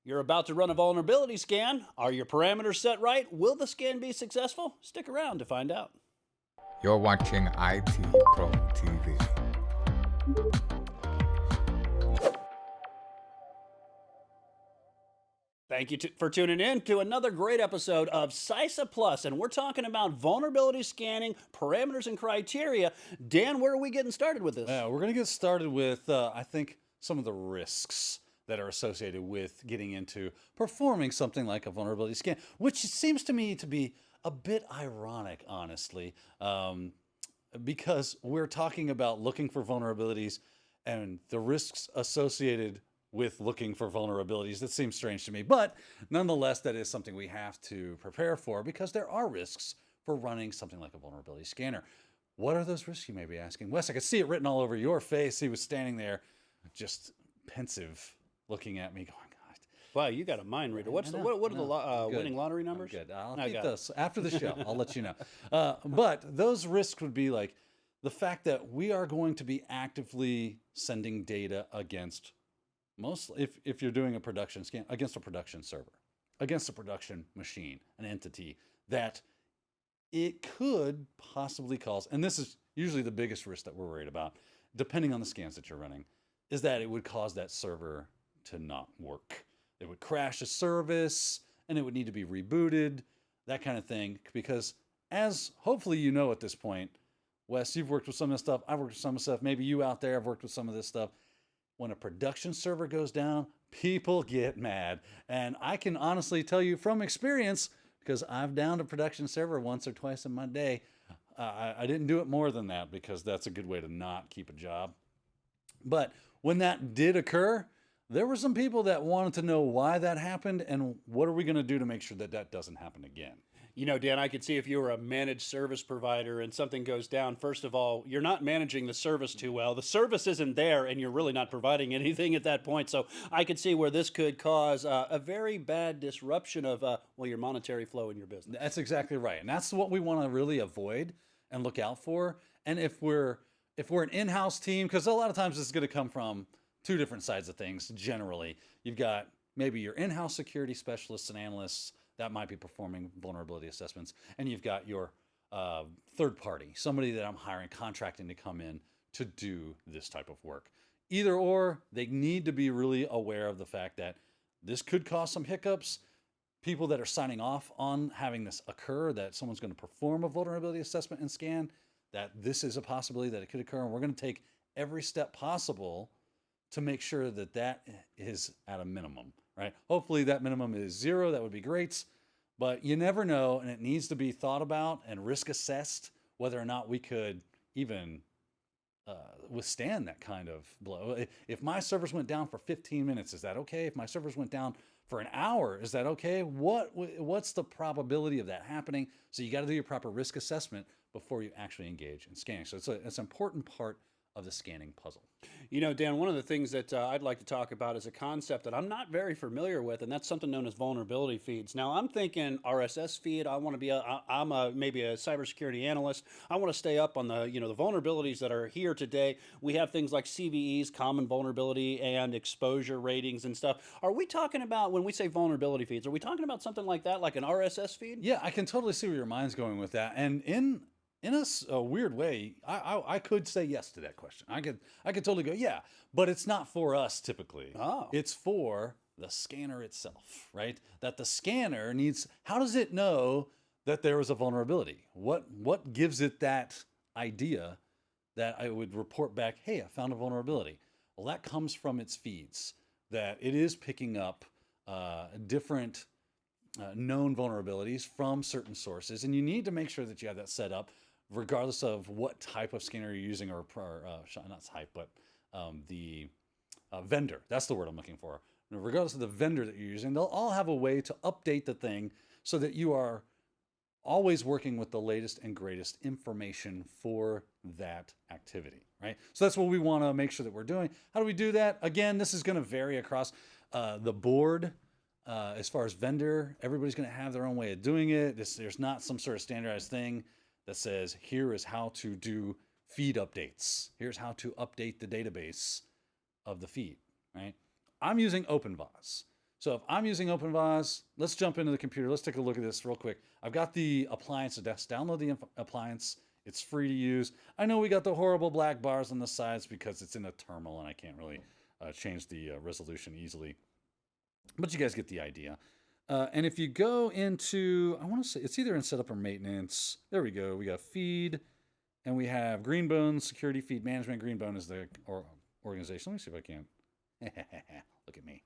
You're about to run a vulnerability scan. Are your parameters set right? Will the scan be successful? Stick around to find out. You're watching IT Pro TV. Thank you for tuning in to another great episode of CySa Plus, and we're talking about vulnerability scanning, parameters, and criteria. Dan, where are we getting started with this? Yeah, we're going to get started with, I think, some of the risks that are associated with getting into performing something like a vulnerability scan, which seems to me to be a bit ironic, honestly, because we're talking about looking for vulnerabilities and the risks associated with looking for vulnerabilities. That seems strange to me, but nonetheless, that is something we have to prepare for because there are risks for running something like a vulnerability scanner. What are those risks, you may be asking? Wes, I could see it written all over your face. He was standing there just pensive, looking at me going, God. Wow, you got a mind reader. What are the winning lottery numbers? Good. I'll keep this after the show. I'll let you know. But those risks would be like the fact that we are going to be actively sending data against mostly if you're doing a production scan against a production server, against a production machine, an entity that it could possibly cause, and this is usually the biggest risk that we're worried about, depending on the scans that you're running, is that it would cause that server to not work. It would crash a service and it would need to be rebooted, that kind of thing. Because as hopefully you know at this point, Wes, you've worked with some of this stuff. I've worked with some of this stuff. Maybe you out there have worked with some of this stuff. When a production server goes down, people get mad. And I can honestly tell you from experience, because I've downed a production server once or twice in my day. I didn't do it more than that because that's a good way to not keep a job. But when that did occur, there were some people that wanted to know why that happened and what are we going to do to make sure that that doesn't happen again. You know, Dan, I could see if you were a managed service provider and something goes down, first of all, you're not managing the service too well. The service isn't there and you're really not providing anything at that point. So I could see where this could cause a very bad disruption of, your monetary flow in your business. That's exactly right. And that's what we want to really avoid and look out for. And if we're an in-house team, because a lot of times this is going to come from two different sides of things. Generally, you've got maybe your in-house security specialists and analysts that might be performing vulnerability assessments. And you've got your third party, somebody that I'm hiring, contracting to come in to do this type of work. Either or, they need to be really aware of the fact that this could cause some hiccups. People that are signing off on having this occur, that someone's going to perform a vulnerability assessment and scan, that this is a possibility that it could occur. And we're going to take every step possible to make sure that that is at a minimum, right? Hopefully that minimum is 0. That would be great, but you never know. And it needs to be thought about and risk assessed whether or not we could even withstand that kind of blow. If my servers went down for 15 minutes, is that okay? If my servers went down for an hour, is that okay? What's the probability of that happening? So you got to do your proper risk assessment before you actually engage in scanning. So it's an important part of the scanning puzzle. You know, Dan, one of the things that I'd like to talk about is a concept that I'm not very familiar with, and that's something known as vulnerability feeds. Now, I'm thinking RSS feed. I want to be maybe a cybersecurity analyst. I want to stay up on the the vulnerabilities that are here today. We have things like CVEs, common vulnerability and exposure ratings and stuff. Are we talking about, when we say vulnerability feeds, are we talking about something like that, like an RSS feed? Yeah, I can totally see where your mind's going with that. And in a weird way, I could say yes to that question. I could totally go, yeah, but it's not for us typically. Oh. It's for the scanner itself, right? That the scanner needs, how does it know that there was a vulnerability? What gives it that idea that I would report back, hey, I found a vulnerability? Well, that comes from its feeds, that it is picking up different known vulnerabilities from certain sources. And you need to make sure that you have that set up regardless of what type of scanner you're using, or not type, but the vendor. That's the word I'm looking for. Regardless of the vendor that you're using, they'll all have a way to update the thing so that you are always working with the latest and greatest information for that activity, right? So that's what we want to make sure that we're doing. How do we do that? Again, this is going to vary across the board. As far as vendor, everybody's going to have their own way of doing it. There's not some sort of standardized thing that says, here is how to do feed updates. Here's how to update the database of the feed, right? I'm using OpenVAS. So if I'm using OpenVAS, let's jump into the computer. Let's take a look at this real quick. I've got the appliance. Let's download the appliance. It's free to use. I know we got the horrible black bars on the sides because it's in a terminal and I can't really change the resolution easily. But you guys get the idea. And if you go into, I want to say it's either in setup or maintenance. There we go. We got feed and we have Greenbone security feed management. Greenbone is the organization. Let me see if I can. Look at me.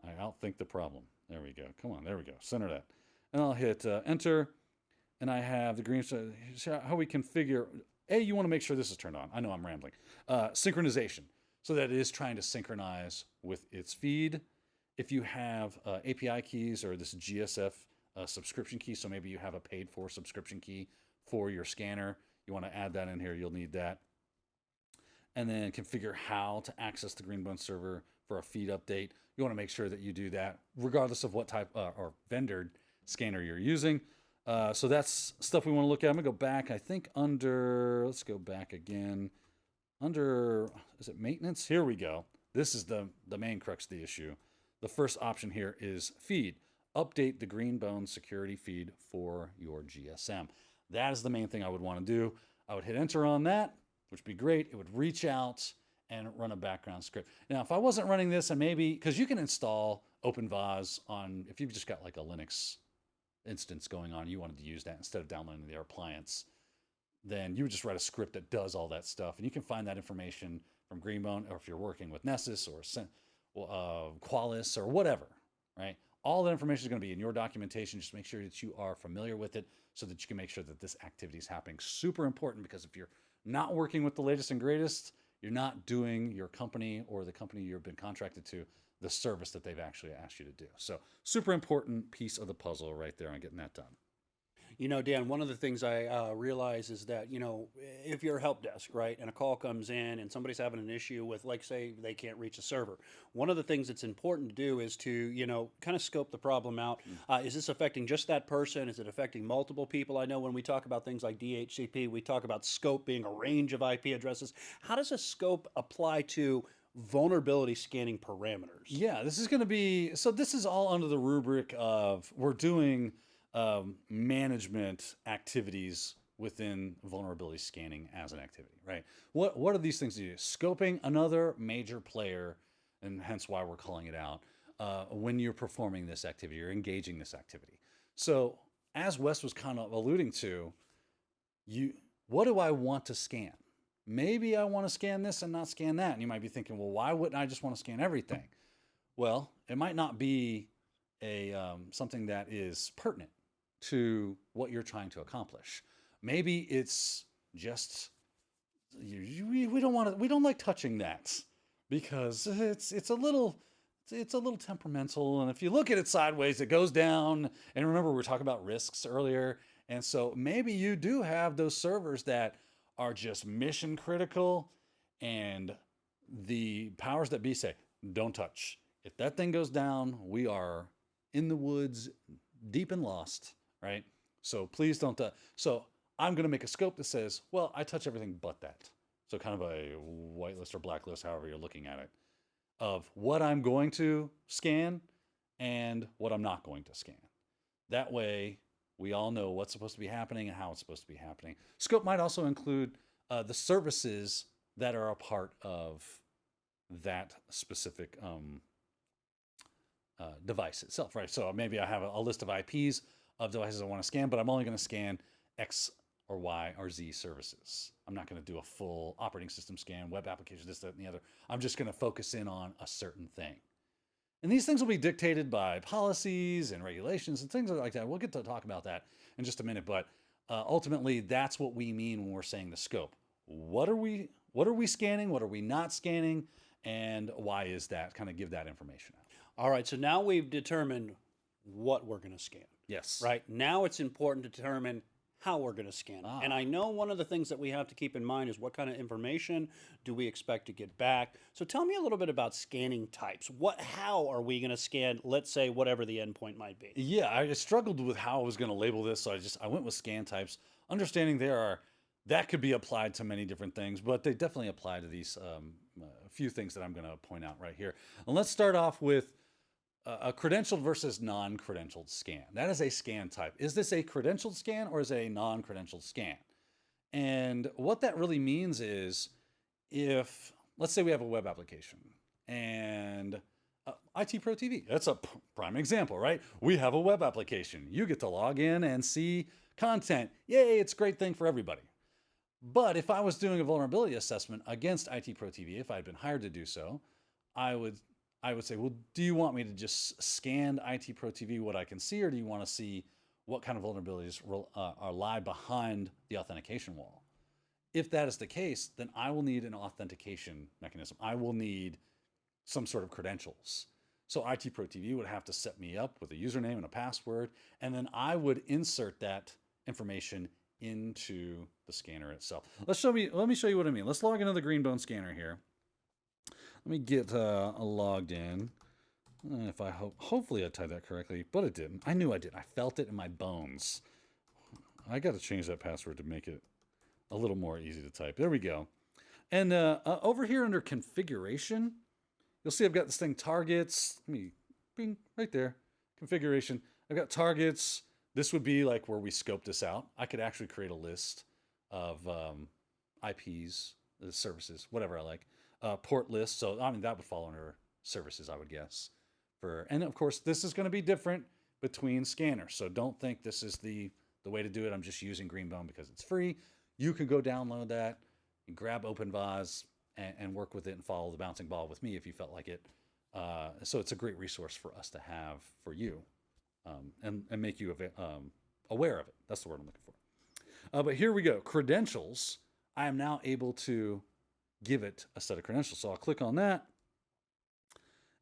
I outthink the problem. There we go. Come on. There we go. Center that. And I'll hit enter. And I have the green. So how we configure. You want to make sure this is turned on. I know I'm rambling. Synchronization. So that it is trying to synchronize with its feed. If you have API keys or this GSF subscription key, so maybe you have a paid for subscription key for your scanner, you want to add that in here, you'll need that. And then configure how to access the Greenbone server for a feed update. You want to make sure that you do that regardless of what type or vendor scanner you're using. So that's stuff we want to look at. I'm going to go back, I think let's go back again. Under, is it maintenance? Here we go. This is the main crux of the issue. The first option here is feed. Update the Greenbone security feed for your GSM. That is the main thing I would want to do. I would hit enter on that, which would be great. It would reach out and run a background script. Now, if I wasn't running this, and maybe, because you can install OpenVAS on, if you've just got like a Linux instance going on, you wanted to use that instead of downloading their appliance, then you would just write a script that does all that stuff. And you can find that information from Greenbone, or if you're working with Nessus or Qualys or whatever, right? All that information is going to be in your documentation. Just make sure that you are familiar with it so that you can make sure that this activity is happening. Super important, because if you're not working with the latest and greatest, you're not doing your company or the company you've been contracted to the service that they've actually asked you to do. So super important piece of the puzzle right there on getting that done. You know, Dan, one of the things I realize is that, you know, if you're a help desk, right, and a call comes in and somebody's having an issue with, like, say, they can't reach a server, one of the things that's important to do is to, you know, kind of scope the problem out. Is this affecting just that person? Is it affecting multiple people? I know when we talk about things like DHCP, we talk about scope being a range of IP addresses. How does a scope apply to vulnerability scanning parameters? Yeah, this is going to be, so this is all under the rubric of we're doing management activities within vulnerability scanning as an activity, right? What are these things to do? Scoping another major player, and hence why we're calling it out, when you're performing this activity, you're engaging this activity. So as Wes was kind of alluding to, what do I want to scan? Maybe I want to scan this and not scan that. And you might be thinking, well, why wouldn't I just want to scan everything? Well, it might not be something that is pertinent to what you're trying to accomplish. Maybe it's just we don't like touching that because it's a little temperamental, and if you look at it sideways, it goes down. And remember, we were talking about risks earlier, and so maybe you do have those servers that are just mission critical, and the powers that be say, don't touch. If that thing goes down, we are in the woods, deep and lost, right? So please don't. So I'm going to make a scope that says, well, I touch everything but that. So kind of a whitelist or blacklist, however you're looking at it, of what I'm going to scan and what I'm not going to scan. That way, we all know what's supposed to be happening and how it's supposed to be happening. Scope might also include the services that are a part of that specific device itself, right? So maybe I have a list of IPs of devices I want to scan, but I'm only going to scan X or Y or Z services. I'm not going to do a full operating system scan, web application, this, that, and the other. I'm just going to focus in on a certain thing. And these things will be dictated by policies and regulations and things like that. We'll get to talk about that in just a minute, but ultimately that's what we mean when we're saying the scope. What are we scanning? What are we not scanning? And why is that? Kind of give that information out. All right, so now we've determined what we're going to scan. Yes. Right? Now it's important to determine how we're going to scan. And I know one of the things that we have to keep in mind is what kind of information do we expect to get back. So tell me a little bit about scanning types. How are we going to scan, let's say, whatever the endpoint might be? Yeah, I struggled with how I was going to label this, so I went with scan types, understanding that could be applied to many different things, but they definitely apply to these a few things that I'm going to point out right here. And let's start off with a credentialed versus non-credentialed scan. That is a scan type. Is this a credentialed scan or is it a non-credentialed scan? And what that really means is if, let's say we have a web application and IT Pro TV, that's a prime example, right? We have a web application. You get to log in and see content. Yay, it's a great thing for everybody. But if I was doing a vulnerability assessment against IT Pro TV, if I had been hired to do so, I would say, well, do you want me to just scan IT Pro TV what I can see, or do you want to see what kind of vulnerabilities lie behind the authentication wall? If that is the case, then I will need an authentication mechanism. I will need some sort of credentials. So IT Pro TV would have to set me up with a username and a password, and then I would insert that information into the scanner itself. Let me show you what I mean. Let's log into the Greenbone scanner here. Let me get logged in. If I hopefully I typed that correctly, but it didn't. I knew I did. I felt it in my bones. I got to change that password to make it a little more easy to type. There we go. And over here under configuration, you'll see I've got this thing targets. Let me, bing, right there. Configuration. I've got targets. This would be like where we scope this out. I could actually create a list of IPs, services, whatever I like. Port list. So I mean that would fall under services, I would guess. And of course, this is going to be different between scanners. So don't think this is the way to do it. I'm just using Greenbone because it's free. You can go download that and grab OpenVAS and work with it and follow the bouncing ball with me if you felt like it. So it's a great resource for us to have for you and make you aware of it. That's the word I'm looking for. But here we go. Credentials. I am now able to give it a set of credentials. So I'll click on that.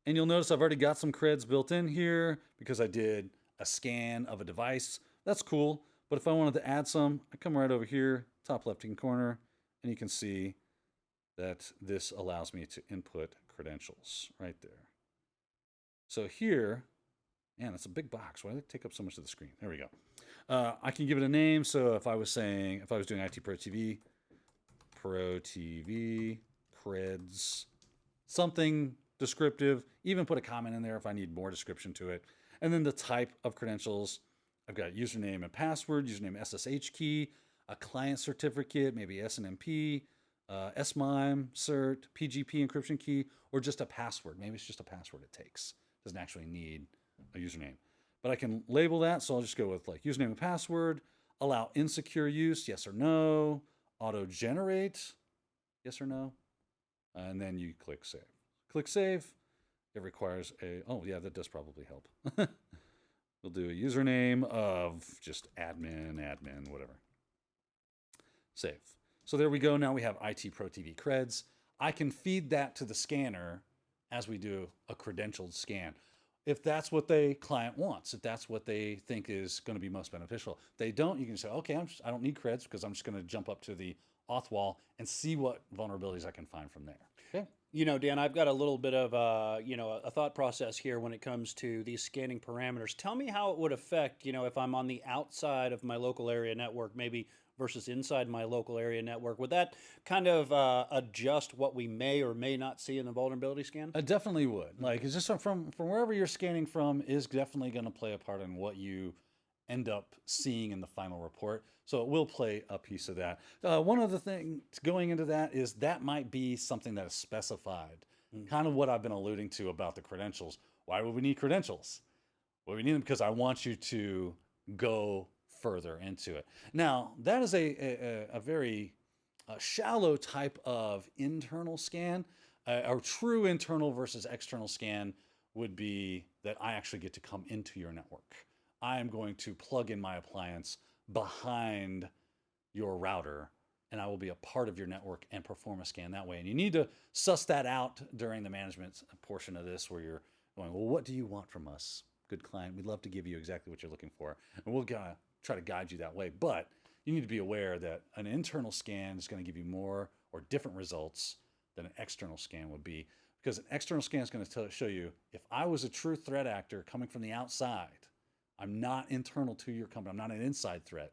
And you'll notice I've already got some creds built in here because I did a scan of a device. That's cool. But if I wanted to add some, I come right over here, top left-hand corner, and you can see that this allows me to input credentials right there. So here, man, that's a big box. Why did it take up so much of the screen? There we go. I can give it a name. So if I was doing IT Pro TV, creds, something descriptive, even put a comment in there if I need more description to it. And then the type of credentials, I've got username and password, username SSH key, a client certificate, maybe SNMP, SMIME cert, PGP encryption key, or just a password. Maybe it's just a password it takes. Doesn't actually need a username. But I can label that, so I'll just go with like username and password, allow insecure use, yes or no, auto generate, yes or no, and then you click save. Click save. It requires oh yeah, that does probably help. We'll do a username of just admin, whatever. Save. So there we go. Now we have IT Pro TV creds. I can feed that to the scanner as we do a credentialed scan. If that's what the client wants, if that's what they think is going to be most beneficial. If they don't, you can say, okay, I don't need creds because I'm just going to jump up to the auth wall and see what vulnerabilities I can find from there. Okay. You know, Dan, I've got a little bit of a thought process here when it comes to these scanning parameters. Tell me how it would affect, if I'm on the outside of my local area network, maybe versus inside my local area network. Would that kind of adjust what we may or may not see in the vulnerability scan? It definitely would. Like, it's just from wherever you're scanning from is definitely going to play a part in what you end up seeing in the final report. So it will play a piece of that. One of the things going into that is that might be something that is specified. Kind of what I've been alluding to about the credentials. Why would we need credentials? Well, we need them because I want you to go further into it. Now, that is a very shallow type of internal scan. A true internal versus external scan would be that I actually get to come into your network. I am going to plug in my appliance behind your router, and I will be a part of your network and perform a scan that way. And you need to suss that out during the management portion of this where you're going, well, what do you want from us? Good client, we'd love to give you exactly what you're looking for. And we'll try to guide you that way. But you need to be aware that an internal scan is going to give you more or different results than an external scan would be. Because an external scan is going to show you, if I was a true threat actor coming from the outside, I'm not internal to your company, I'm not an inside threat,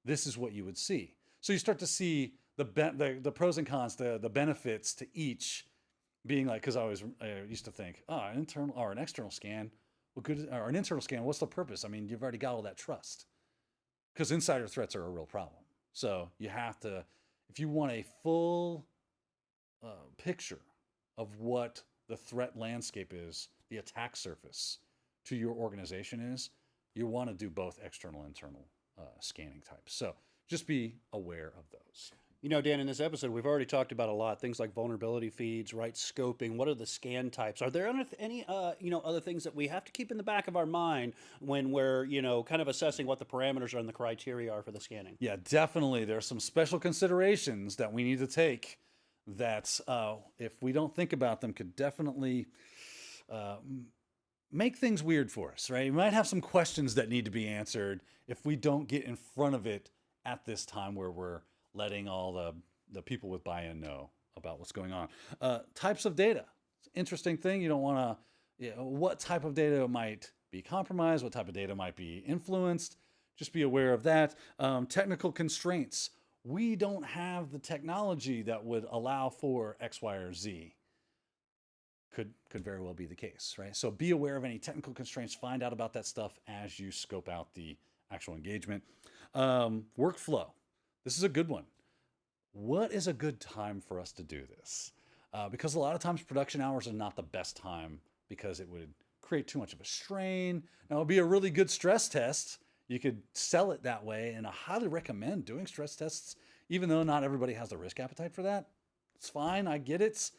this is what you would see. So you start to see the pros and cons, the benefits to each being like, because I used to think, an internal or an external scan, Well, good, or an internal scan, what's the purpose? I mean, you've already got all that trust, because insider threats are a real problem. So you have to, if you want a full picture of what the threat landscape is, the attack surface to your organization is, you want to do both external and internal scanning types. So just be aware of those. You know, Dan, in this episode, we've already talked about a lot, things like vulnerability feeds, right scoping. What are the scan types? Are there any other things that we have to keep in the back of our mind when we're, kind of assessing what the parameters are and the criteria are for the scanning? Yeah, definitely. There are some special considerations that we need to take that, if we don't think about them, could definitely make things weird for us, right? We might have some questions that need to be answered if we don't get in front of it at this time where we're letting all the people with buy-in know about what's going on. Types of data. It's an interesting thing. You don't want to, what type of data might be compromised, what type of data might be influenced. Just be aware of that. Technical constraints. We don't have the technology that would allow for X, Y, or Z. Could very well be the case, right? So be aware of any technical constraints. Find out about that stuff as you scope out the actual engagement. Workflow. This is a good one. What is a good time for us to do this? Because a lot of times production hours are not the best time because it would create too much of a strain. Now, it would be a really good stress test. You could sell it that way, and I highly recommend doing stress tests, even though not everybody has the risk appetite for that. It's fine, I get it,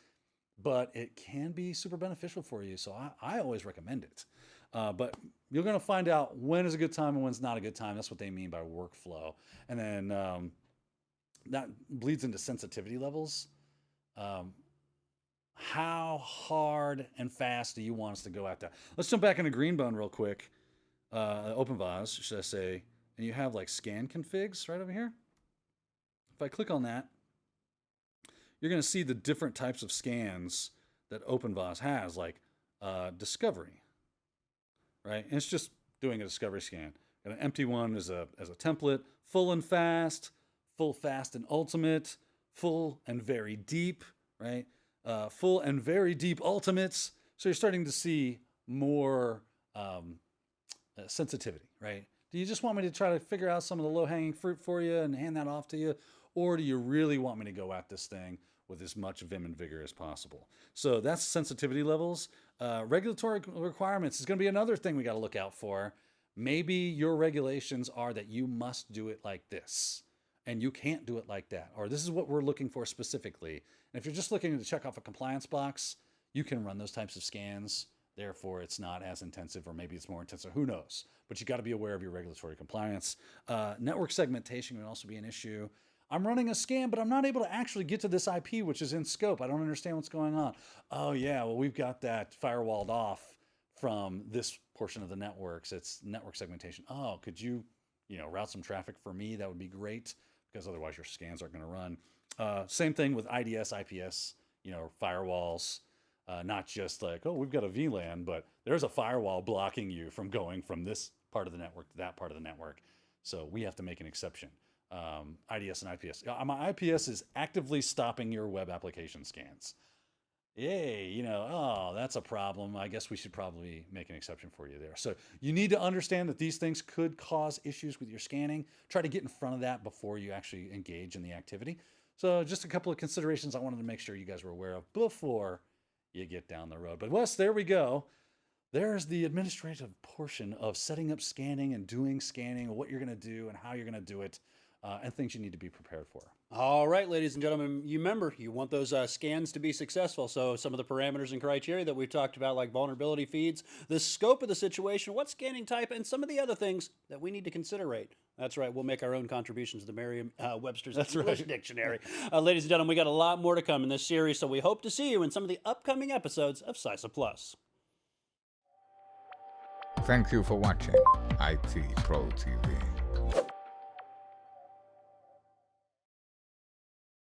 but it can be super beneficial for you, so I always recommend it. But you're going to find out when is a good time and when's not a good time. That's what they mean by workflow. And then that bleeds into sensitivity levels. How hard and fast do you want us to go at that? Let's jump back into Greenbone real quick. OpenVAS, should I say, and you have like scan configs right over here. If I click on that, you're going to see the different types of scans that OpenVAS has, like discovery, right? And it's just doing a discovery scan. Got an empty one as a template, full and fast, full, fast, and ultimate, full and very deep, right? Full and very deep ultimates. So you're starting to see more sensitivity, right? Do you just want me to try to figure out some of the low-hanging fruit for you and hand that off to you? Or do you really want me to go at this thing with as much vim and vigor as possible? So that's sensitivity levels. Regulatory requirements is going to be another thing we got to look out for. Maybe your regulations are that you must do it like this, and you can't do it like that. Or this is what we're looking for specifically. And if you're just looking to check off a compliance box, you can run those types of scans. Therefore, it's not as intensive, or maybe it's more intensive. Who knows? But you got to be aware of your regulatory compliance. Network segmentation can also be an issue. I'm running a scan, but I'm not able to actually get to this IP, which is in scope. I don't understand what's going on. Oh, yeah, well, we've got that firewalled off from this portion of the networks. It's network segmentation. Oh, could you, route some traffic for me? That would be great, because otherwise your scans aren't going to run. Same thing with IDS, IPS, firewalls. Not just like, oh, we've got a VLAN, but there's a firewall blocking you from going from this part of the network to that part of the network. So we have to make an exception. IDS and IPS. My IPS is actively stopping your web application scans. Yay, oh, that's a problem. I guess we should probably make an exception for you there. So you need to understand that these things could cause issues with your scanning. Try to get in front of that before you actually engage in the activity. So just a couple of considerations I wanted to make sure you guys were aware of before you get down the road. But Wes, there we go. There's the administrative portion of setting up scanning and doing scanning, what you're going to do and how you're going to do it, and things you need to be prepared for. All right, ladies and gentlemen, you remember, you want those scans to be successful. So some of the parameters and criteria that we've talked about, like vulnerability feeds, the scope of the situation, what scanning type, and some of the other things that we need to considerate. That's right. We'll make our own contributions to the Merriam-Webster's English Dictionary. Ladies and gentlemen, we got a lot more to come in this series, so we hope to see you in some of the upcoming episodes of CySa Plus. Thank you for watching IT Pro TV.